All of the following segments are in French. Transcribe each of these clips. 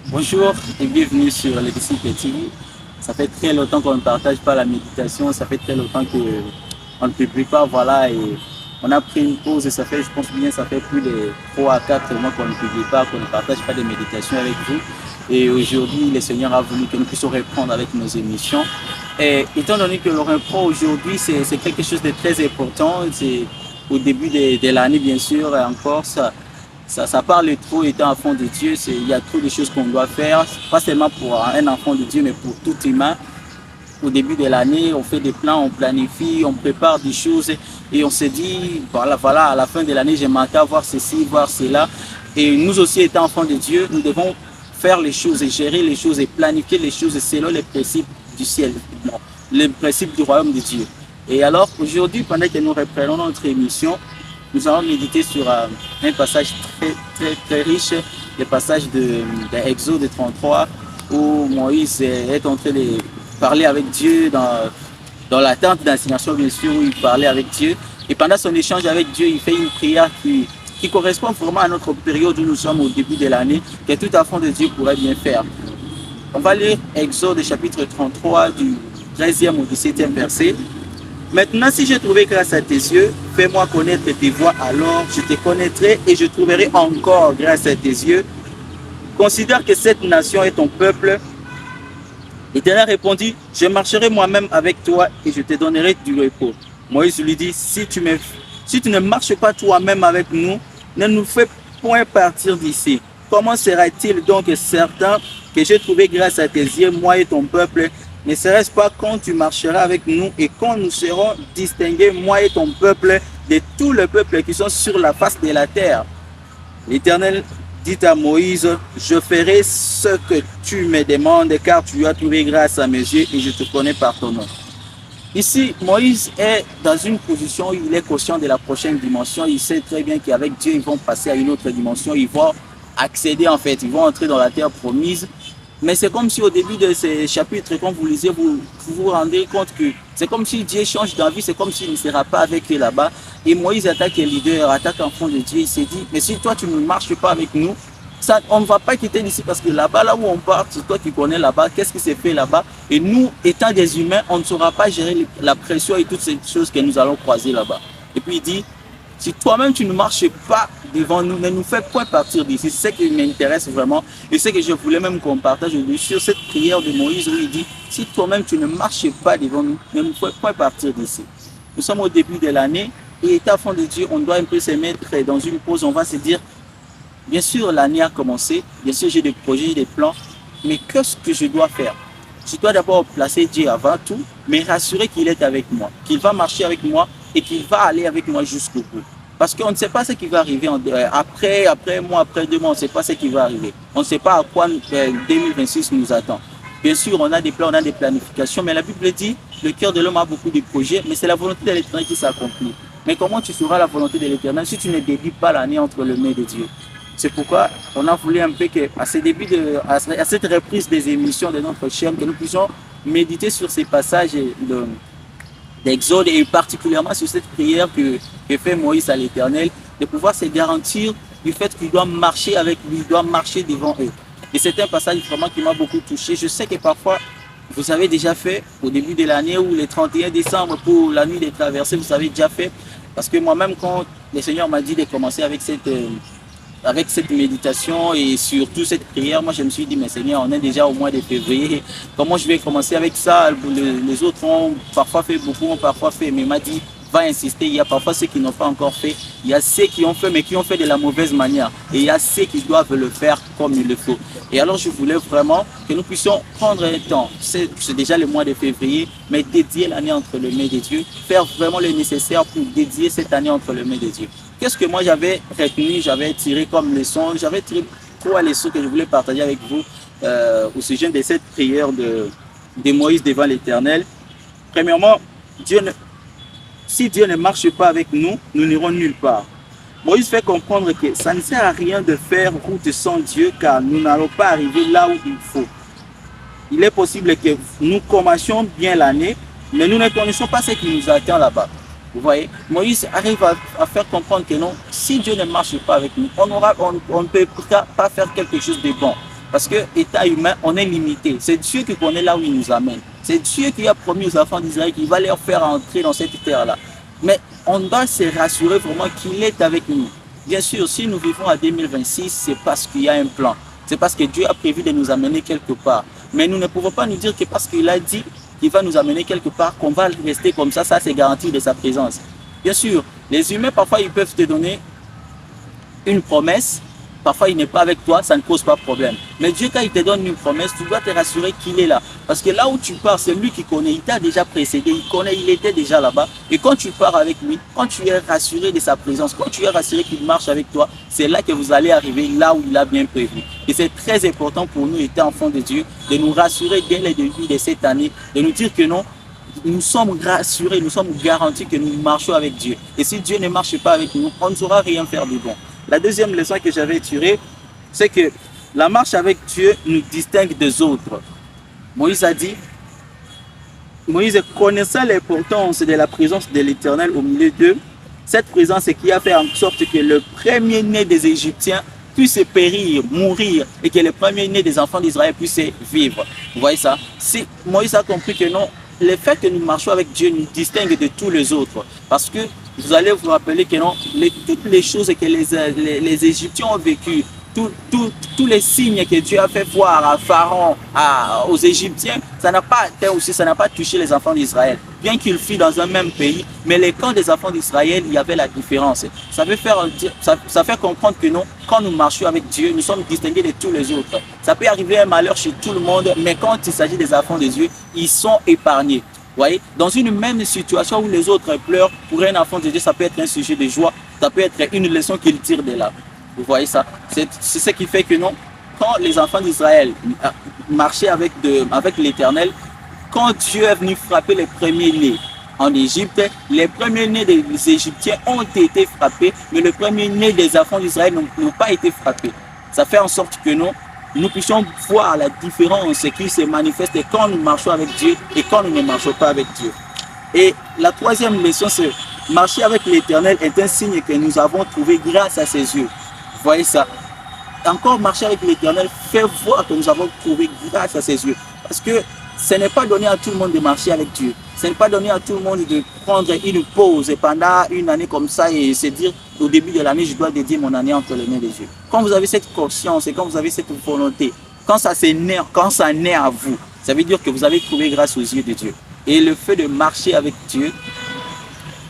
Bonjour et bienvenue sur les disciples TV. Ça fait très longtemps qu'on ne partage pas la méditation, ça fait très longtemps qu'on ne publie pas, voilà, et on a pris une pause et ça fait, je pense bien, ça fait plus de 3 à 4 mois qu'on ne publie pas, qu'on ne partage pas de méditation avec vous. Et aujourd'hui, le Seigneur a voulu que nous puissions reprendre avec nos émissions. Et étant donné que le reprend aujourd'hui, c'est quelque chose de très important, c'est au début de l'année, bien sûr, encore ça parle trop étant enfant de Dieu. Il y a trop de choses qu'on doit faire, pas seulement pour un enfant de Dieu, mais pour tout humain. Au début de l'année, on fait des plans, on planifie, on prépare des choses et on se dit, voilà, à la fin de l'année, j'aimerais voir ceci, voir cela. Et nous aussi, étant enfants de Dieu, nous devons faire les choses et gérer les choses et planifier les choses selon les principes du ciel, les principes du royaume de Dieu. Et alors, aujourd'hui, pendant que nous reprenons notre émission, nous allons méditer sur un passage très riche, le passage de Exode 33, où Moïse est en train de parler avec Dieu dans la tente d'assignation, bien sûr, où il parlait avec Dieu. Et pendant son échange avec Dieu, il fait une prière qui correspond vraiment à notre période où nous sommes au début de l'année, que tout enfant de Dieu pourrait bien faire. On va lire Exode chapitre 33 du 13e au 17e verset. Maintenant, si j'ai trouvé grâce à tes yeux, fais-moi connaître tes voies, alors je te connaîtrai et je trouverai encore grâce à tes yeux. Considère que cette nation est ton peuple. L'Éternel répondit, je marcherai moi-même avec toi et je te donnerai du repos. Moïse lui dit, si tu ne marches pas toi-même avec nous, ne nous fais point partir d'ici. Comment sera-t-il donc certain que j'ai trouvé grâce à tes yeux, moi et ton peuple? Ne serait-ce pas quand tu marcheras avec nous et quand nous serons distingués, moi et ton peuple, de tous les peuples qui sont sur la face de la terre? L'Éternel dit à Moïse, je ferai ce que tu me demandes, car tu as trouvé grâce à mes yeux et je te connais par ton nom. Ici, Moïse est dans une position où il est conscient de la prochaine dimension. Il sait très bien qu'avec Dieu, ils vont passer à une autre dimension. Ils vont accéder, en fait, ils vont entrer dans la terre promise. Mais c'est comme si au début de ces chapitres, quand vous lisez, vous vous rendez compte que c'est comme si Dieu change d'envie, c'est comme s'il ne sera pas avec eux là-bas. Et Moïse attaque les leaders, attaque enfant de Dieu. Il s'est dit, mais si toi tu ne marches pas avec nous, ça, on ne va pas quitter d'ici parce que là-bas, là où on part, c'est toi qui connais là-bas, qu'est-ce qui s'est fait là-bas. Et nous, étant des humains, on ne saura pas gérer la pression et toutes ces choses que nous allons croiser là-bas. Et puis il dit, si toi-même tu ne marches pas devant nous, ne nous fais point partir d'ici. C'est ce qui m'intéresse vraiment. Et c'est ce que je voulais même qu'on partage aujourd'hui sur cette prière de Moïse où il dit, si toi-même tu ne marches pas devant nous, ne nous fais point partir d'ici. Nous sommes au début de l'année et étant enfant de Dieu, on doit un peu se mettre dans une pause. On va se dire, bien sûr l'année a commencé, bien sûr j'ai des projets, des plans, mais qu'est-ce que je dois faire? Je dois d'abord placer Dieu avant tout, mais rassurer qu'il est avec moi, qu'il va marcher avec moi et qu'il va aller avec moi jusqu'au bout. Parce qu'on ne sait pas ce qui va arriver après un mois, après 2 mois, on ne sait pas ce qui va arriver. On ne sait pas à quoi 2026 nous attend. Bien sûr, on a des plans, on a des planifications, mais la Bible dit, le cœur de l'homme a beaucoup de projets, mais c'est la volonté de l'Éternel qui s'accomplit. Mais comment tu feras la volonté de l'Éternel si tu ne dédies pas l'année entre les mains de Dieu? C'est pourquoi on a voulu un peu qu'à cette reprise des émissions de notre chaîne, que nous puissions méditer sur ces passages d'Exode et particulièrement sur cette prière que fait Moïse à l'Éternel, de pouvoir se garantir du fait qu'il doit marcher avec lui, il doit marcher devant eux. Et c'est un passage vraiment qui m'a beaucoup touché. Je sais que parfois, vous avez déjà fait au début de l'année ou le 31 décembre pour la nuit des traversées, vous avez déjà fait. Parce que moi-même, quand le Seigneur m'a dit de commencer avec cette méditation et surtout cette prière, moi je me suis dit, mais Seigneur, on est déjà au mois de février, comment je vais commencer avec ça? Les autres ont parfois fait beaucoup, ont parfois fait, mais il m'a dit, va insister, il y a parfois ceux qui n'ont pas encore fait, il y a ceux qui ont fait, mais qui ont fait de la mauvaise manière, et il y a ceux qui doivent le faire comme il le faut. Et alors je voulais vraiment que nous puissions prendre un temps, c'est déjà le mois de février, mais dédier l'année entre les mains de Dieu, faire vraiment le nécessaire pour dédier cette année entre les mains de Dieu. Qu'est-ce que moi j'avais retenu, j'avais tiré comme leçon, j'avais tiré 3 leçons que je voulais partager avec vous au sujet de cette prière de Moïse devant l'Éternel. Premièrement, si Dieu ne marche pas avec nous, nous n'irons nulle part. Moïse fait comprendre que ça ne sert à rien de faire route sans Dieu car nous n'allons pas arriver là où il faut. Il est possible que nous commencions bien l'année, mais nous ne connaissons pas ce qui nous attend là-bas. Vous voyez, Moïse arrive à faire comprendre que non, si Dieu ne marche pas avec nous, on ne peut pas faire quelque chose de bon. Parce que état humain, on est limité. C'est Dieu qui connaît là où il nous amène. C'est Dieu qui a promis aux enfants d'Israël qu'il va leur faire entrer dans cette terre-là. Mais on doit se rassurer vraiment qu'il est avec nous. Bien sûr, si nous vivons à 2026, c'est parce qu'il y a un plan. C'est parce que Dieu a prévu de nous amener quelque part. Mais nous ne pouvons pas nous dire que parce qu'il a dit qu'il va nous amener quelque part, qu'on va rester comme ça c'est garanti de sa présence. Bien sûr, les humains, parfois, ils peuvent te donner une promesse. Parfois, il n'est pas avec toi, ça ne pose pas de problème. Mais Dieu, quand il te donne une promesse, tu dois te rassurer qu'il est là. Parce que là où tu pars, c'est lui qui connaît. Il t'a déjà précédé, il connaît, il était déjà là-bas. Et quand tu pars avec lui, quand tu es rassuré de sa présence, quand tu es rassuré qu'il marche avec toi, c'est là que vous allez arriver là où il a bien prévu. Et c'est très important pour nous, étant enfants de Dieu, de nous rassurer dès le début de cette année, de nous dire que non, nous sommes rassurés, nous sommes garantis que nous marchons avec Dieu. Et si Dieu ne marche pas avec nous, on ne saura rien faire de bon. La deuxième leçon que j'avais tirée, c'est que la marche avec Dieu nous distingue des autres. Moïse a dit, Moïse connaissant l'importance de la présence de l'Éternel au milieu d'eux, cette présence qui a fait en sorte que le premier-né des Égyptiens puisse périr, mourir, et que le premier-né des enfants d'Israël puisse vivre. Vous voyez ça? Si Moïse a compris que non, le fait que nous marchons avec Dieu nous distingue de tous les autres. Parce que vous allez vous rappeler que non, toutes les choses que les Égyptiens ont vécues, tous les signes que Dieu a fait voir à Pharaon, aux Égyptiens, ça n'a pas atteint aussi, ça n'a pas touché les enfants d'Israël. Bien qu'ils fuient dans un même pays, mais les camps des enfants d'Israël, il y avait la différence. Ça fait comprendre que non, quand nous marchons avec Dieu, nous sommes distingués de tous les autres. Ça peut arriver un malheur chez tout le monde, mais quand il s'agit des enfants de Dieu, ils sont épargnés. Vous voyez, dans une même situation où les autres pleurent, pour un enfant de Dieu, ça peut être un sujet de joie, ça peut être une leçon qu'il tire de là. Vous voyez ça? C'est ce qui fait que non, quand les enfants d'Israël marchaient avec l'Éternel, quand Dieu est venu frapper les premiers-nés en Égypte, les premiers-nés des Égyptiens ont été frappés, mais les premiers-nés des enfants d'Israël n'ont pas été frappés. Ça fait en sorte que non, nous puissions voir la différence qui se manifeste quand nous marchons avec Dieu et quand nous ne marchons pas avec Dieu. Et la troisième leçon, c'est marcher avec l'Éternel est un signe que nous avons trouvé grâce à ses yeux. Vous voyez ça? Encore marcher avec l'Éternel fait voir que nous avons trouvé grâce à ses yeux. Parce que ce n'est pas donné à tout le monde de marcher avec Dieu. Ce n'est pas donné à tout le monde de prendre une pause pendant une année comme ça et se dire au début de l'année, je dois dédier mon année entre les mains de Dieu. Quand vous avez cette conscience et quand vous avez cette volonté, quand ça naît à vous, ça veut dire que vous avez trouvé grâce aux yeux de Dieu. Et le fait de marcher avec Dieu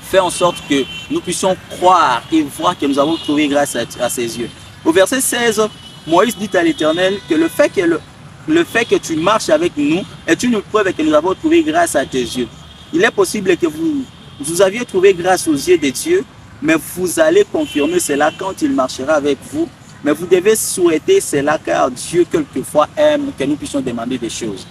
fait en sorte que nous puissions croire et voir que nous avons trouvé grâce à ses yeux. Au verset 16, Moïse dit à l'Éternel que le fait que tu marches avec nous est une preuve que nous avons trouvé grâce à tes yeux. Il est possible que vous aviez trouvé grâce aux yeux de Dieu, mais vous allez confirmer cela quand il marchera avec vous. Mais vous devez souhaiter cela car Dieu quelquefois aime que nous puissions demander des choses.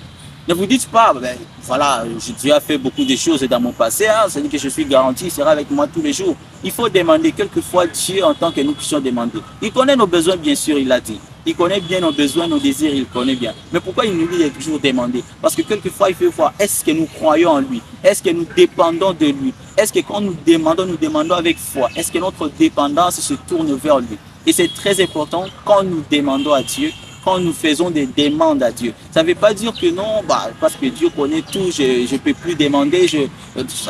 Ne vous dites pas, ben, voilà, Dieu a fait beaucoup de choses dans mon passé, hein, c'est-à-dire que je suis garanti, il sera avec moi tous les jours. Il faut demander quelquefois Dieu en tant que nous puissions demander. Il connaît nos besoins, bien sûr, il l'a dit. Il connaît bien nos besoins, nos désirs, il connaît bien. Mais pourquoi il nous dit de toujours demander? Parce que quelquefois, il faut voir, est-ce que nous croyons en lui? Est-ce que nous dépendons de lui? Est-ce que quand nous demandons avec foi? Est-ce que notre dépendance se tourne vers lui? Et c'est très important quand nous demandons à Dieu, quand nous faisons des demandes à Dieu. Ça ne veut pas dire que non, parce que Dieu connaît tout, je ne peux plus demander,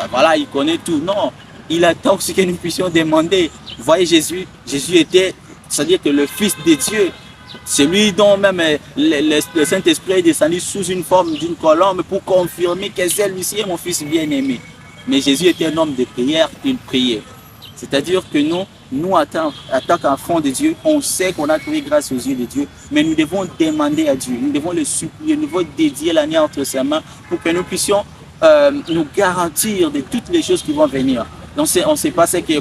voilà, il connaît tout. Non, il attend aussi que nous puissions demander. Vous voyez, Jésus était, c'est-à-dire que le Fils de Dieu, celui dont même le Saint-Esprit est descendu sous une forme d'une colombe pour confirmer que celui-ci est mon Fils bien-aimé. Mais Jésus était un homme de prière, il priait. C'est-à-dire que nous, en tant qu'enfants de Dieu, on sait qu'on a trouvé grâce aux yeux de Dieu, mais nous devons demander à Dieu, nous devons le supplier, nous devons dédier l'année entre ses mains pour que nous puissions nous garantir de toutes les choses qui vont venir. Donc on ne sait pas ce que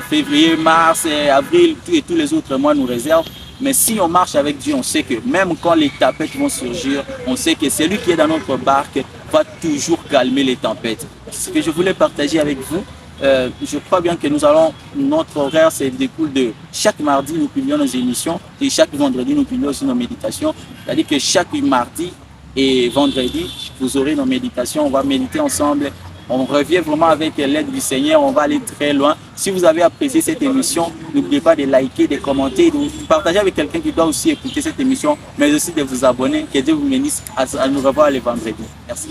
février, mars, avril, tous les autres mois nous réservent, mais si on marche avec Dieu, on sait que même quand les tempêtes vont surgir, on sait que celui qui est dans notre barque va toujours calmer les tempêtes. Ce que je voulais partager avec vous, je crois bien que notre horaire se découle de chaque mardi nous publions nos émissions et chaque vendredi nous publions aussi nos méditations. C'est-à-dire que chaque mardi et vendredi, vous aurez nos méditations, on va méditer ensemble On revient vraiment avec l'aide du Seigneur, on va aller très loin. Si vous avez apprécié cette émission, n'oubliez pas de liker, de commenter, de partager avec quelqu'un qui doit aussi écouter cette émission, mais aussi de vous abonner. Que Dieu vous bénisse. À nous revoir le vendredi. Merci.